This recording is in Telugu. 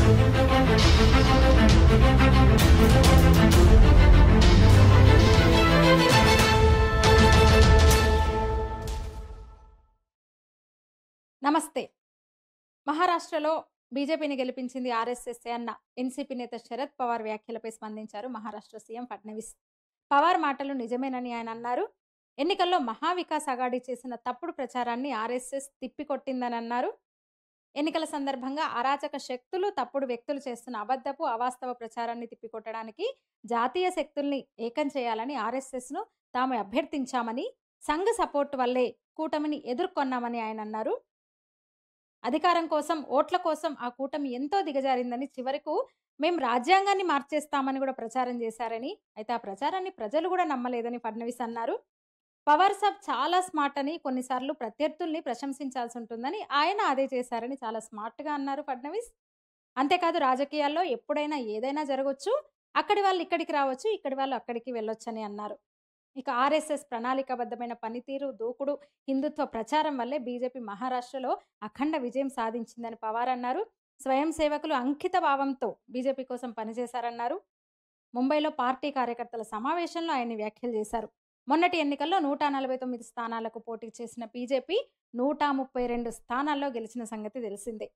నమస్తే. మహారాష్ట్రలో బీజేపీని గెలిపించింది ఆర్ఎస్ఎస్సే అన్న ఎన్సీపీ నేత శరద్ పవార్ వ్యాఖ్యలపై స్పందించారు మహారాష్ట్ర సీఎం ఫడ్నవీస్. పవార్ మాటలు నిజమేనని ఆయన అన్నారు. ఎన్నికల్లో మహావికాస్ అఘాడీ చేసిన తప్పుడు ప్రచారాన్ని ఆర్ఎస్ఎస్ తిప్పికొట్టిందని అన్నారు. ఎన్నికల సందర్భంగా అరాచక శక్తులు, తప్పుడు వ్యక్తులు చేస్తున్న అబద్ధపు, అవాస్తవ ప్రచారాన్ని తిప్పికొట్టడానికి జాతీయ శక్తుల్ని ఏకం చేయాలని ఆర్ఎస్ఎస్ను తాము అభ్యర్థించామని, సంఘ్ సపోర్టు వల్లే కూటమిని ఎదుర్కొన్నామని ఆయన అన్నారు. అధికారం కోసం, ఓట్ల కోసం ఆ కూటమి ఎంతో దిగజారిందని, చివరకు మేం రాజ్యాంగాన్ని మార్చేస్తామని కూడా ప్రచారం చేశారని, అయితే ఆ ప్రచారాన్ని ప్రజలు కూడా నమ్మలేదని ఫడ్నవీస్ అన్నారు. పవార్ సాబ్ చాలా స్మార్ట్ అని, కొన్నిసార్లు ప్రత్యర్థుల్ని ప్రశంసించాల్సి ఉంటుందని, ఆయన అదే చేశారని చాలా స్మార్ట్‌గా అన్నారు ఫడ్నవీస్. అంతేకాదు రాజకీయాల్లో ఎప్పుడైనా ఏదైనా జరగొచ్చు. అక్కడి వాళ్ళు ఇక్కడికి రావచ్చు, ఇక్కడి వాళ్ళు అక్కడికి వెళ్ళొచ్చని అన్నారు. ఇక ఆర్ఎస్ఎస్ ప్రణాళికాబద్ధమైన పనితీరు, దూకుడు, హిందుత్వ ప్రచారం వల్లే బీజేపీ మహారాష్ట్రలో అఖండ విజయం సాధించిందని పవార్ అన్నారు. స్వయం సేవకులు అంకిత భావంతో బీజేపీ కోసం పనిచేశారన్నారు. ముంబైలో పార్టీ కార్యకర్తల సమావేశంలో ఆయన వ్యాఖ్యలు చేశారు. మొన్నటి ఎన్నికల్లో 149 స్థానాలకు పోటీ చేసిన బీజేపీ 132 స్థానాల్లో గెలిచిన సంగతి తెలిసిందే.